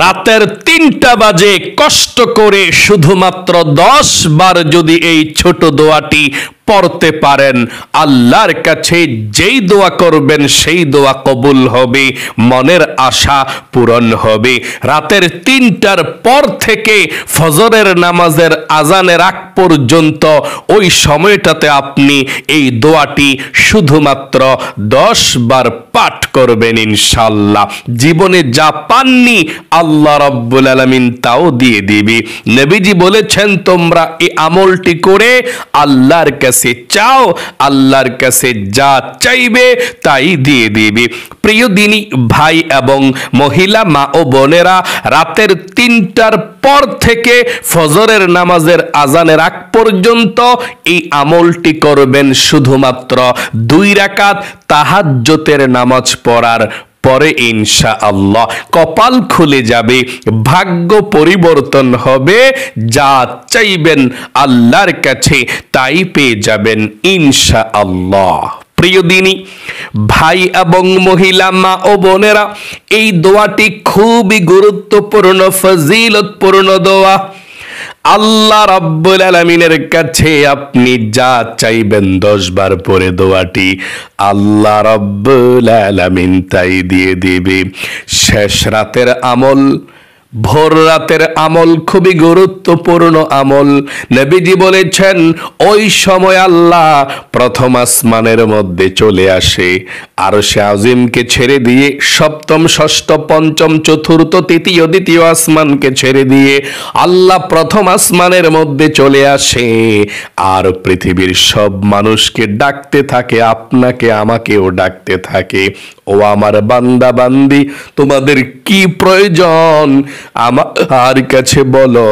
রাতের ৩টা বাজে কষ্ট করে শুধুমাত্র ১০ বার যদি এই ছোট দোয়াটি পড়তে পারেন, আল্লাহর কাছে যেই দোয়া করবেন সেই দোয়া কবুল হবে, মনের আশা পূরণ হবে। রাতের ৩টার পর থেকে ফজরের নামাজের আজানের আগ পর্যন্ত ওই সময়টাতে আপনি এই দোয়াটি শুধুমাত্র ১০ বার পাঠ করবেন ইনশাআল্লাহ। জীবনে যা পাননি আল্লাহ রাব্বুল আলামিন তাও দিয়ে দিবি। নবীজি বলেছেন, তোমরা এই আমলটি করে আল্লাহর কাছে চাও, আল্লাহর কাছে যা চাইবে তাই দিয়ে দিবি। প্রিয় দিনী ভাই এবং মহিলা মা ও বোনেরা, রাতের ৩টার পর থেকে ফজরের নামাজের আজানের আগ পর্যন্ত এই আমলটি করবেন শুধুমাত্র ২ রাকাত তাহাজ্জুদের নামাজ পড়ার পরে ইনশাআল্লাহ কপাল খুলে যাবে, ভাগ্য পরিবর্তন হবে, যা চাইবেন আল্লাহর কাছে তাই পেয়ে যাবেন ইনশাআল্লাহ। প্রিয় দিনী ভাই এবং মহিলা মা ও বোনেরা, এই দোয়াটি খুবই গুরুত্বপূর্ণ ফজিলতপূর্ণ দোয়া। আল্লাহ রাব্বুল আলামিনের কাছে আপনি যা চাইবেন ১০ বার পরে দোয়াটি আল্লাহ রাব্বুল আলামিন তাই দিয়ে দিবে। শেষ রাতের আমল, ভোর রাতের আমল খুবই গুরুত্বপূর্ণ আমল। নবীজি বলেছেন, ওই সময় আল্লাহ প্রথম আসমানের মধ্যে চলে আসে, আরশে আজিমকে ছেড়ে দিয়ে সপ্তম ষষ্ঠ পঞ্চম চতুর্থ তৃতীয় দ্বিতীয় আসমানকে ছেড়ে দিয়ে আল্লাহ প্রথম আসমানের মধ্যে চলে আসে আর পৃথিবীর সব মানুষকে ডাকতে থাকে, আপনাকে আমাকেও ডাকতে থাকে, ও আমার বান্দা বান্দি, তোমাদের কি প্রয়োজন আমার কাছে বলো,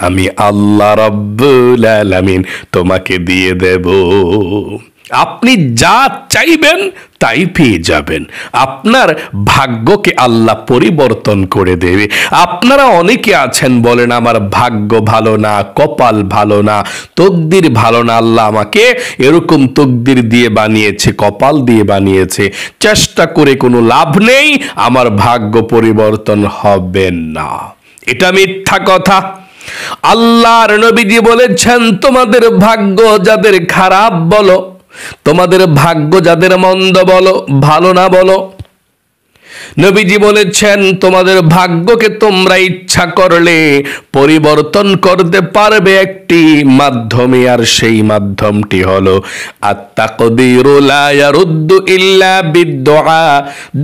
আমি আল্লাহ রাব্বুল আলামিন তোমাকে দিয়ে দেব। আপনি যা চাইবেন তাই পেয়ে যাবেন। আপনার ভাগ্যকে আল্লাহ পরিবর্তন করে দেবে। আপনারা অনেকে আছেন বলেন, আমার ভাগ্য ভালো না, কপাল ভালো না, তকদির ভালো না, আল্লাহ আমাকে এরকম তকদির দিয়ে বানিয়েছে, কপাল দিয়ে বানিয়েছে, চেষ্টা করে কোনো লাভ নেই, আমার ভাগ্য পরিবর্তন হবে না। এটা মিথ্যা কথা। আল্লাহর নবীজি বলেছেন, তোমাদের ভাগ্য যাদের খারাপ বলো, তোমাদের ভাগ্য যাদের মন্দ বলো, ভালো না বলো, নবীজি বলেছেন তোমাদের ভাগ্যকে তোমরা ইচ্ছা করলে পরিবর্তন করতে পারবে একটি মাধ্যমে, আর সেই মাধ্যমটি হলো আত-তাকদীরু লা ইয়ারুদ্দু ইল্লা বিদ-দুআ।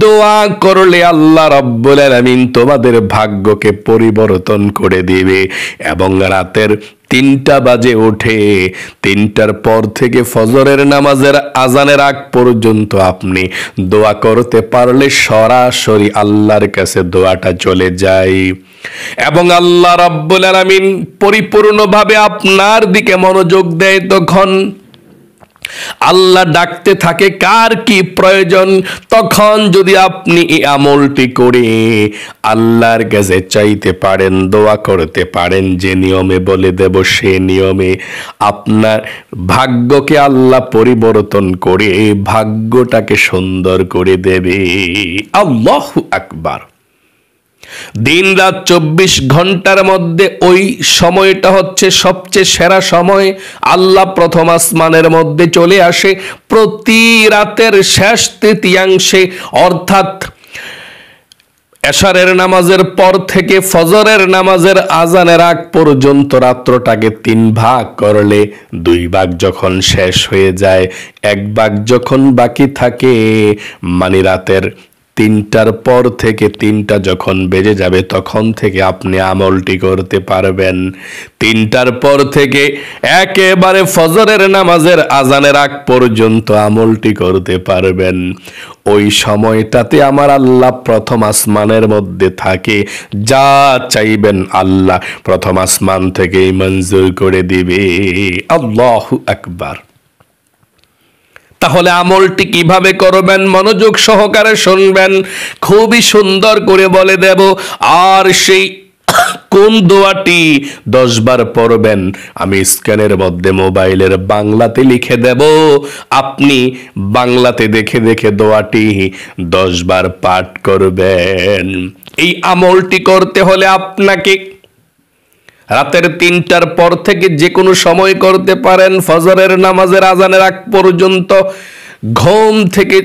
দোয়া করলে আল্লাহ রাব্বুল আলামিন তোমাদের ভাগ্যকে পরিবর্তন করে দিবে। এবং রাতের ৩টা বাজে ওঠে, ৩টার পর থেকে ফজরের নামাজের আজানের আগ পর্যন্ত আপনি দোয়া করতে পারলে সরাসরি আল্লাহর কাছে দোয়াটা চলে যায় এবং আল্লাহ রাব্বুল আলামিন পরিপূর্ণভাবে আপনার দিকে মনোযোগ দেয়। তখন আল্লাহ ডাকতে থাকে কার কি প্রয়োজন। তখন যদি আপনি এই আমলটি করে আল্লাহর কাছে চাইতে পারেন, দোয়া করতে পারেন, যে নিয়মে বলে দেব সে নিয়মে, আপনার ভাগ্যকে আল্লাহ পরিবর্তন করে ভাগ্যটাকে সুন্দর করে দেবে। আল্লাহু আকবার। দিন রাত ২৪ ঘন্টার মধ্যে ওই সময়টা হচ্ছে সবচেয়ে সেরা সময়। আল্লাহ প্রথম আসমানের মধ্যে চলে আসে প্রতি রাতের শেষ তৃতীয়াংশে, অর্থাৎ এশারের নামাজের পর থেকে ফজরের নামাজের আজানের আগ পর্যন্ত রাত্রটাকে ৩ ভাগ করলে ২ ভাগ যখন শেষ হয়ে যায়, ১ ভাগ যখন বাকি থাকে, মানে রাতের ৩টার পর থেকে ৩টা যখন বেজে যাবে তখন থেকে আপনি আমলটি করতে পারবেন। ৩টার পর থেকে একেবারে ফজরের নামাজের আজানের আগ পর্যন্ত আমলটি করতে পারবেন। ওই সময়টাতে আমার আল্লাহ প্রথম আসমানের মধ্যে থাকে, যা চাইবেন আল্লাহ প্রথম আসমান থেকেই মঞ্জুর করে দিবে। আল্লাহু আকবার। তাহলে আমলটি কিভাবে করবেন মনোযোগ সহকারে শুনবেন, খুবই সুন্দর করে বলে দেব। আর সেই কোন দোয়াটি 10 বার পড়বেন আমি স্ক্যানের মধ্যে মোবাইলের বাংলাতে লিখে দেব, আপনি বাংলাতে দেখে দেখে দোয়াটি 10 বার পাঠ করবেন। এই আমলটি করতে হলে আপনাকে রাতের 3টার পর থেকে যে কোনো সময় করতে পারেন, ফজরের নামাজের আজানের আগ পর্যন্ত। ঘুম থেকে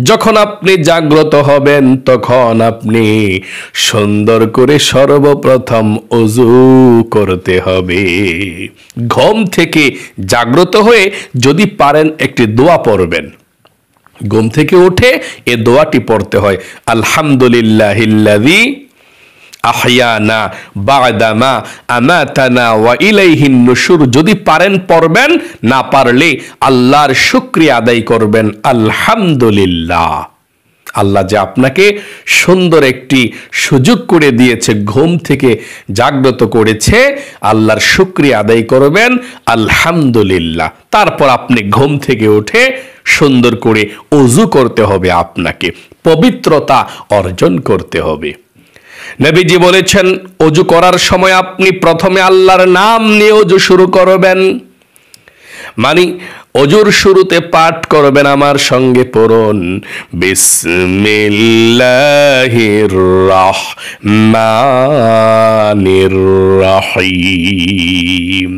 যখন আপনি জাগ্রত হবেন তখন আপনি সুন্দর করে সর্বপ্রথম ওযু করতে হবে। ঘুম থেকে জাগ্রত হয়ে যদি পারেন একটি দোয়া পড়বেন। ঘুম থেকে উঠে এ দোয়াটি পড়তে হয়, আলহামদুলিল্লাহিল্লাযী আহইয়ানা বা'দামা আমাতানা ওয়া ইলাইহিন নুশুর। যদি পারেন পড়বেন, না পারলে আল্লাহর শুকরিয়া আদায় করবেন, আলহামদুলিল্লাহ। আল্লাহ যে আপনাকে সুন্দর একটি সুযোগ করে দিয়েছে, ঘুম থেকে জাগ্রত করেছে, আল্লাহর শুকরিয়া আদায় করবেন, আলহামদুলিল্লাহ। তারপর আপনি ঘুম থেকে উঠে সুন্দর করে ওযু করতে হবে, আপনাকে পবিত্রতা অর্জন করতে হবে। নবীজি বলেছেন ওযু করার সময় আপনি প্রথমে আল্লাহর নাম নিয়ে ওযু শুরু করবেন। মানে ওযুর শুরুতে পাঠ করবেন, আমার সঙ্গে পড়ুন, বিসমিল্লাহির রহমানির রহিম।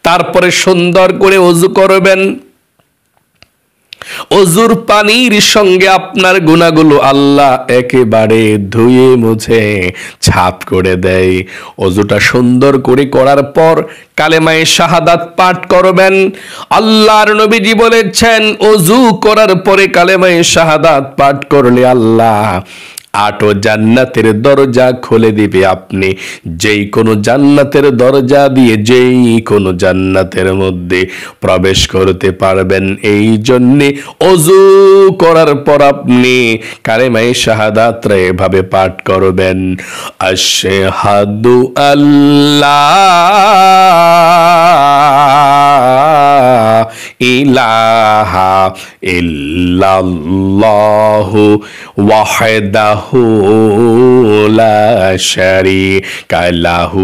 তারপরে সুন্দর করে ওযু করবেন। ওযুর পানির সঙ্গে আপনার গুনাহগুলো আল্লাহ একেবারে ধুয়ে মুছে ছাপ করে দেয়। ওযুটা সুন্দর করে করার পর কালেমায়ে শাহাদাত পাঠ করবেন। আল্লাহর নবীজি বলেছেন ওযু করার পরে কালেমায়ে শাহাদাত পাঠ করলে আল্লাহ 8 জান্নাতের দরজা খুলে দিবে। আপনি যেই কোনো জান্নাতের দরজা দিয়ে যেই কোনো জান্নাতের মধ্যে প্রবেশ করতে পারবেন। এই জন্যে ওযু করার পর আপনি কালেমায়ে শাহাদাতটা এভাবে পাঠ করবেন, আশহাদু আল্লাহ ইলাহা ইল্লাল্লাহু ওয়াহদাহু লা শারীকা লাহু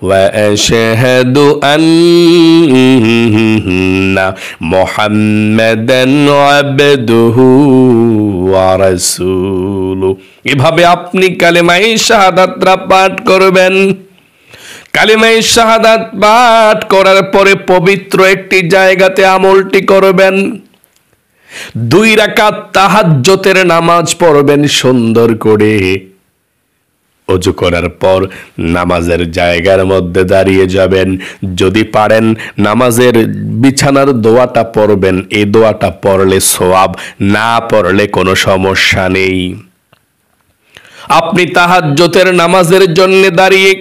ওয়া আশহাদু আন্না মুহাম্মাদান আবদুহু ওয়া রাসূলুহু। এভাবে আপনি কালেমায়ে শাহাদাতরা পাঠ করবেন। কালেমায়ে শাহাদাত পাঠ করার পরে পবিত্র একটি জায়গাতে আমলটি করবেন। 2 রাকাত তাহাজ্জুদের নামাজ পড়বেন সুন্দর করে। ওযু করার পর নামাজের জায়গার মধ্যে দাঁড়িয়ে যাবেন। যদি পারেন নামাজের বিছানার দোয়াটা পড়বেন। এই দোয়াটা পড়লে সওয়াব, না পড়লে কোনো সমস্যা নেই। আপনি তাহাজ্জুদের নামাজের জন্য দাঁড়িয়ে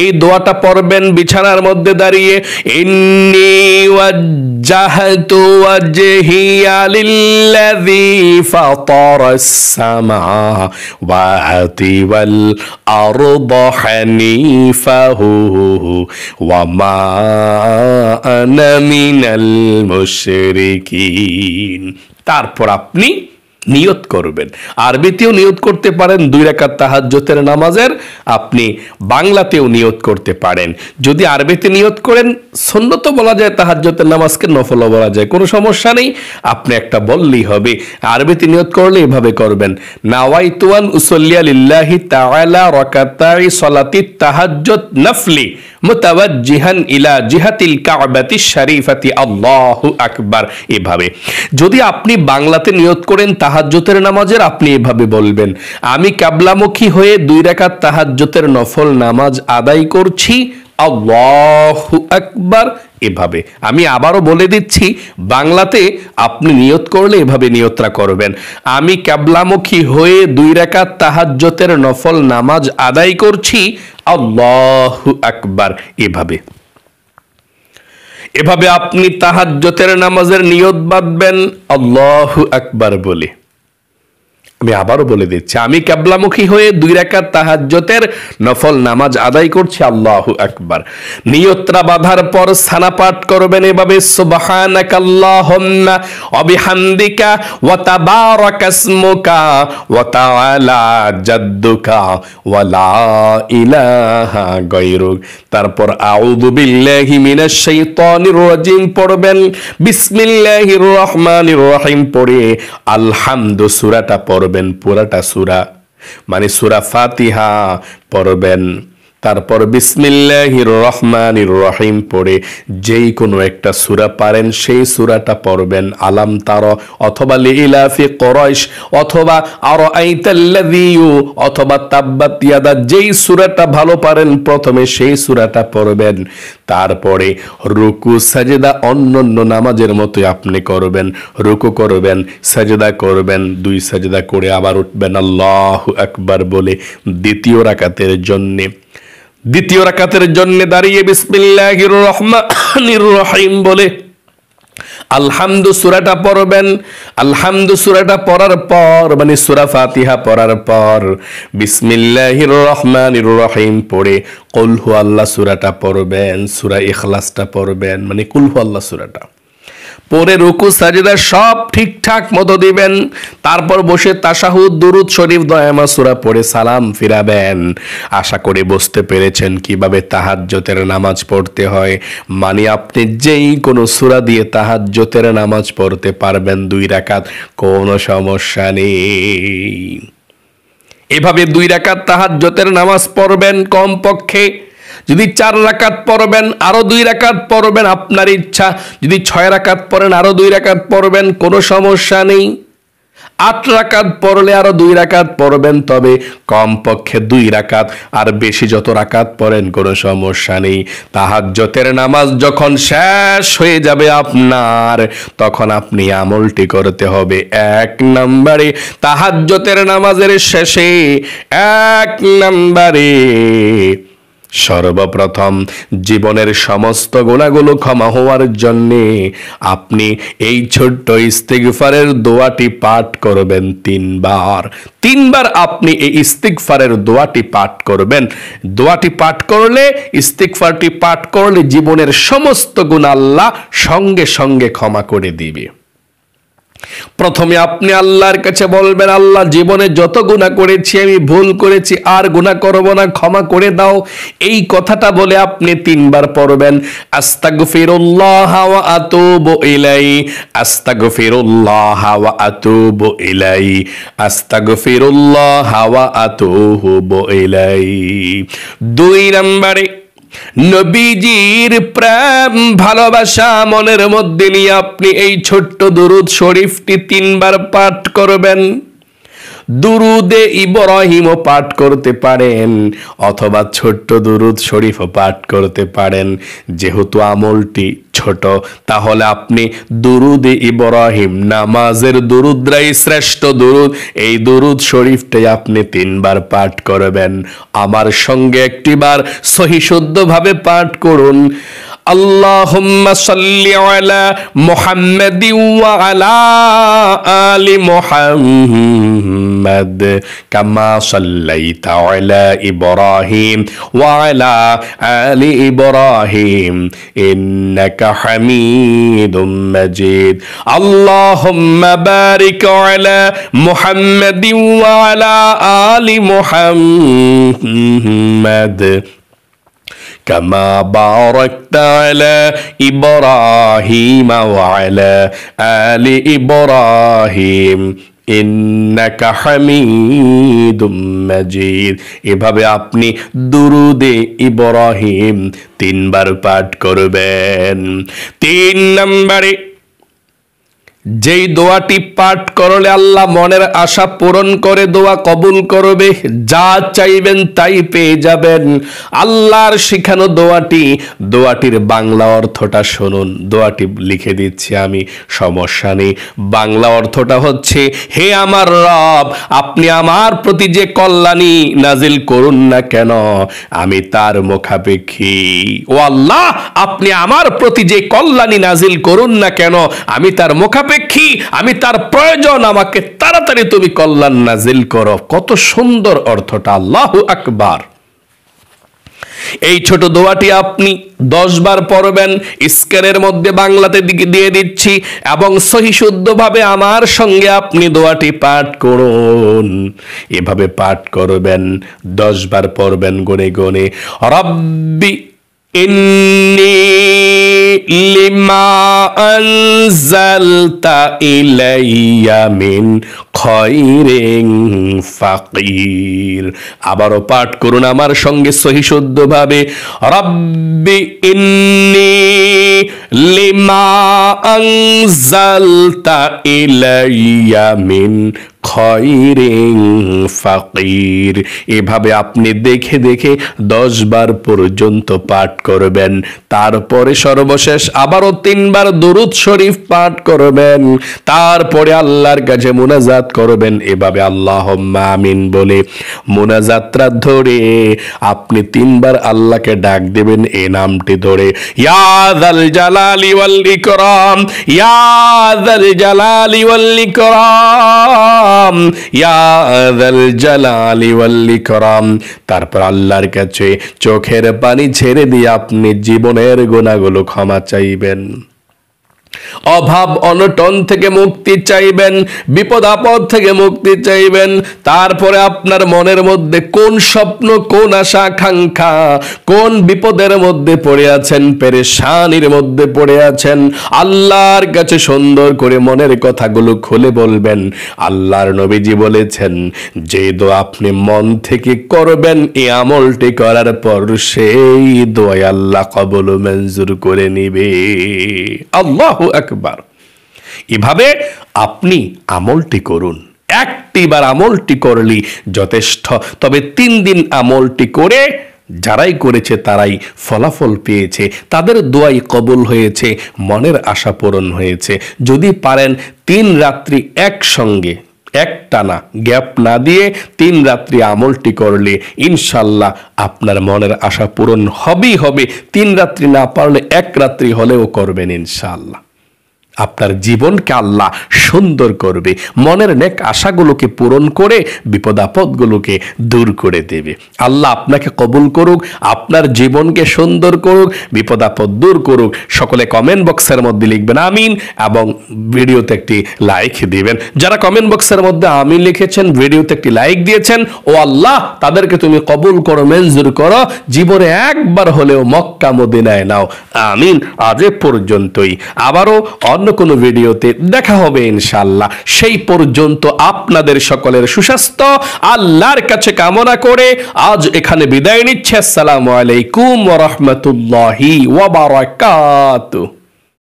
এই দোয়াটা পড়বেন বিছানার মধ্যে দাঁড়িয়ে, ইন্নী ওয়াজ্জাহতু ওয়াজহিয়া লিল্লাযী ফাতারাস সামাওয়াতি ওয়াল আরদা হানিফাহু ওয়া মা আনা মিনাল মুশরিকিন। তারপর আপনি নিয়ত করবেন। আরবিতেও নিয়ত করতে পারেন 2 রাকাত তাহাজ্জুদের নামাজের, আপনি বাংলাতেও নিয়ত করতে পারেন। যদি আরবিতে নিয়ত করেন সুন্নত বলা যায়, তাহাজ্জুদের নামাজকে নফলও বলা যায়, কোনো সমস্যা নেই, আপনি একটা বললেই হবে। আরবিতে নিয়ত করলে এভাবে করবেন, নাওয়াইতু আন উসাল্লিয়া লিল্লাহি তাআলা রাকাতাই সালাতিত তাহাজ্জুদ নফলি মুতাওয়াজ্জিহান ইলা জিহাতিল কাবাতিশ শরীফাতি আল্লাহু আকবার। এভাবে যদি আপনি বাংলাতে নিয়ত করেন তাহাজ্জুদের নামাজের, আপনি এভাবে বলবেন, আমি কিবলামুখী হয়ে 2 রাকাত তাহাজ্জুদের নফল নামাজ আদায় করছি, আল্লাহু আকবার। এভাবে আমি আবারও বলে দিচ্ছি, বাংলাতে আপনি নিয়ত করলে এভাবে নিয়তটা করবেন, আমি কিবলামুখী হয়ে 2 রাকাত তাহাজ্জুদের নফল নামাজ আদায় করছি, আল্লাহু আকবার। এভাবে আপনি তাহাজ্জুদের নামাজের নিয়ত বাঁধবেন আল্লাহু আকবার বলে। আমি আবারও বলে দিচ্ছি, আমি কিবলামুখী হয়ে 2 রাকাত তাহাজ্জুদের নফল নামাজ আদায় করছি। আল্লাহু আকবার। নিয়তটা বাঁধার পর সানা পাঠ করবেন এভাবে, সুবহানাকাল্লাহুম্মা ওয়া বিহামদিকা ওয়া তাবারাকাসমুকা ওয়া তাআলা জাদ্দুকা ওয়া লা ইলাহা গায়রুক। তারপর আউযু বিল্লাহি মিনাশ শাইতানির রাজিম পড়বেন, বিসমিল্লাহির রহমানির রহিম পড়ে আলহামদু সূরাটা পড়বেন, পুরাটা সূরা মানে সূরা ফাতিহা পড়বেন। তারপর বিসমিল্লাহির রহমানির রহিম পড়ে যেই কোনো একটা সূরা পারেন সেই সূরাটা পড়বেন। আলাম তারা অথবা লিইলাফি কুরাইশ অথবা আরাআইতাল্লাযী অথবা তাব্বাত ইয়াদা, যেই সূরাটা ভালো পারেন প্রথমে সেই সূরাটা পড়বেন। তারপরে রুকু সাজদা অন্যান্য নামাজের মতো আপনি করবেন, রুকু করবেন, সাজদা করবেন, 2 সাজদা করে আবার উঠবেন আল্লাহু আকবার বলে। দ্বিতীয় রাকাতের জন্য দাঁড়িয়ে বিসমিল্লাহির রহমানির রহিম বলে আলহামদু সূরাটা পড়বেন। আলহামদু সূরাটা পড়ার পর মানে সূরা ফাতিহা পড়ার পর বিসমিল্লাহির রহমানির রহিম পড়ে কুল হু আল্লাহ সূরাটা পড়বেন, সূরা ইখলাসটা পড়বেন মানে কুল হু আল্লাহ সূরাটা পরে রুকু সাজদা সব ঠিকঠাক মতো দিবেন। তারপর বসে তাশাহুদ দুরুদ শরীফ দয়ামা সূরা পড়ে সালাম ফিরাবেন। আশা করি বুঝতে পেরেছেন কিভাবে তাহাজ্জুদের নামাজ পড়তে হয়। মানে আপনি যেই কোনো সূরা দিয়ে তাহাজ্জুদের নামাজ পড়তে পারবেন 2 রাকাত, কোনো সমস্যা নেই। এভাবে 2 রাকাত তাহাজ্জুদের নামাজ পড়বেন। কমপক্ষে যদি 4 রাকাত পড়বেন আরো 2 রাকাত পড়বেন, আপনার ইচ্ছা। যদি 6 রাকাত পড়েন আরো 2 রাকাত পড়বেন, কোনো সমস্যা নেই। 8 রাকাত পড়লে আরো 2 রাকাত পড়বেন, তবে কমপক্ষে 2 রাকাত, আর বেশি যত রাকাত পড়েন কোনো সমস্যা নেই। তাহাজ্জুদের নামাজ যখন শেষ হয়ে যাবে আপনার, তখন আপনি আমলটি করতে হবে। 1 নম্বরে তাহাজ্জুদের নামাজের শেষে 1 নম্বরে সর্বপ্রথম জীবনের সমস্ত গুনাহগুলো ক্ষমা হওয়ার জন্যে আপনি এই ছোট্ট ইস্তিগফারের দোয়াটি পাঠ করবেন 3 বার। 3 বার আপনি এই ইস্তিগফারের দোয়াটি পাঠ করবেন। দোয়াটি পাঠ করলে, ইস্তিগফারটি পাঠ করলে জীবনের সমস্ত গুনাহ আল্লাহ সঙ্গে সঙ্গে ক্ষমা করে দিবে। প্রথমে আপনি আল্লাহর কাছে বলবেন, আল্লাহ জীবনে যত গুনাহ করেছি, আমি ভুল করেছি, আর গুনাহ করব না, ক্ষমা করে দাও। এই কথাটা বলে আপনি 3 বার পড়বেন, আস্তাগফিরুল্লাহ ওয়া আতুবু ইলাইহি, আস্তাগফিরুল্লাহ ওয়া আতুবু ইলাইহি, আস্তাগফিরুল্লাহ ওয়া আতুবু ইলাইহি। 2 নম্বরে নবীজির প্রেম ভালোবাসা মনের মধ্যে নিয়ে আপনি এই ছোট্ট দুরুদ শরীফটি 3 বার পাঠ করবেন। দুরুদে ইব্রাহিমও পাঠ করতে পারেন অথবা ছোট্ট দুরুদ শরীফও পাঠ করতে পারেন। যেহেতু আমলটি ছোট, তাহলে আপনি দুরুদে ইব্রাহিম, নামাজের দুরুদরাই শ্রেষ্ঠ দুরুদ, এই দুরুদ শরীফটাই আপনি 3 বার পাঠ করবেন। আমার সঙ্গে একটিবার সহি শুদ্ধভাবে পাঠ করুন। আল্লাহুম্মা সাল্লি আলা মুহাম্মাদিন ওয়া আলা আলি মুহাম্মাদ কামা সাল্লাইতা আলা ইব্রাহিম ওয়া আলা আলি ইব্রাহিম ইন্নাকা হামিদুম মাজিদ। আল্লাহুম্মা বারিক আলা মুহাম্মাদিন ওয়া আলা আলি মুহাম্মাদ كما باركت على إبراهيم وعلى آل إبراهيم ইন্নাকা হামিদুম মাজিদ। এভাবে আপনি দুরুদে ইব্রাহিম 3 বার পাঠ করবেন। 3 নম্বরে যেই দোয়াটি পাঠ করলে আল্লাহ মনের আশা পূরণ করে দোয়া কবুল করবে, যা চাইবেন তাই পেয়ে যাবেন। আল্লাহর শিখানো দোয়াটির বাংলা অর্থটা শুনুন। দোয়াটি লিখে দিচ্ছি আমি, সমস্যা নেই। বাংলা অর্থটা হচ্ছে, হে আমার রব, আপনি আমার প্রতি যে কল্যাণী নাজিল করুন না কেন, আমি তার মুখাপেক্ষী। ও আল্লাহ, আপনি আমার প্রতি যে কল্যাণী নাজিল করুন না কেন, আমি তার মুখাপেক্ষী মুখাপেক্ষী, আমি তার প্রয়োজন, আমাকে তাড়াতাড়ি তুমি কল্যাণ নাজিল করো। কত সুন্দর অর্থটা, আল্লাহু আকবার। এই ছোট দোয়াটি আপনি 10 বার পড়বেন। স্ক্রিনের মধ্যে বাংলাতে দিয়ে দিচ্ছি এবং সহি শুদ্ধভাবে আমার সঙ্গে আপনি দোয়াটি পাঠ করুন। এভাবে পাঠ করবেন, 10 বার পড়বেন গুনে গুনে। রব্বি ইন্নী লিমা আনজালতা ইলাইয়া মিন খায়রিন ফাকির। আবারও পাঠ করুন আমার সঙ্গে সহি শুদ্ধভাবে। রব্বি ইন্নী লিমা আনজালতা ইলাইয়া মিন খায়রিন ফাকির। এভাবে আপনি দেখে দেখে 10 বার পর্যন্ত পাঠ করবেন। তারপরে সর্বশেষ আবারও 3 বার দরুদ শরীফ পাঠ করবেন। তারপরে আল্লাহর কাছে মুনাজাত করবেন। এভাবে আল্লাহুম্মা আমিন বলে মুনাজাতটা ধরে আপনি 3 বার আল্লাহকে ডাক দেবেন এই নামটি ধরে, ইয়া যাল জালালি ওয়াল ইকরাম, ইয়া যাল জালালি ওয়াল ইকরাম, ইয়া যাল জালালি ওয়াল ইকরাম। তারপর আল্লাহর কাছে চোখের পানি ছেড়ে দিয়ে আপনি জীবনের গুনাহগুলো ক্ষমা চাইবেন, অভাব অনটন থেকে মুক্তি চাইবেন, বিপদ আপদ থেকে মুক্তি চাইবেন। তারপরে আপনার মনের মধ্যে কোন স্বপ্ন, কোন আশা আকাঙ্ক্ষা, কোন বিপদের মধ্যে পড়ে আছেন, পেরেশানির মধ্যে পড়ে আছেন, আল্লাহর কাছে সুন্দর করে মনের কথাগুলো খুলে বলবেন। আল্লাহর নবীজি বলেছেন, যে দোয়া আপনি মন থেকে করবেন, এই আমলটি করার পর সেই দোয়া আল্লাহ কবুল ও মঞ্জুর করে নিবে। আল্লাহু আকবার। এভাবে আপনি আমলটি করুন। একটিবার আমলটি করলি যথেষ্ট, তবে 3 দিন আমলটি করে যারাই করেছে তারাই ফলাফল পেয়েছে, তাদের দোয়াই কবুল হয়েছে, মনের আশা পূরণ হয়েছে। যদি পারেন 3 রাত্রি একসঙ্গে একটানা গ্যাপ না দিয়ে 3 রাত্রি আমলটি করলে ইনশাল্লাহ আপনার মনের আশা পূরণ হবেই হবে। 3 রাত্রি না পারলে 1 রাত্রি হলেও করবেন ইনশাল্লাহ। আপনার জীবনকে আল্লাহ সুন্দর করবে, মনের নেক আশাগুলোকে পূরণ করে বিপদ আপদগুলোকে দূর করে দেবে। আল্লাহ আপনাকে কবুল করুক, আপনার জীবনকে সুন্দর করুক, বিপদ আপদ দূর করুক। সকলে কমেন্ট বক্সের মধ্যে লিখবেন আমিন এবং ভিডিওতে একটি লাইক দিবেন। যারা কমেন্ট বক্সের মধ্যে আমিন লিখেছেন, ভিডিওতে একটি লাইক দিয়েছেন, ও আল্লাহ তাদেরকে তুমি কবুল করো, মঞ্জুর করো, জীবনে একবার হলেও মক্কা মদিনায় নাও। আমিন। আজ এ পর্যন্তই, আবারও অন্য কোনো ভিডিওতে দেখা হবে ইনশাআল্লাহ। সেই পর্যন্ত আপনাদের সকলের সুস্বাস্থ্য আল্লাহর কাছে কামনা করে আজ এখানে বিদায় নিচ্ছি। আসসালামু আলাইকুম ওয়া রাহমাতুল্লাহি ওয়া বারাকাতুহু।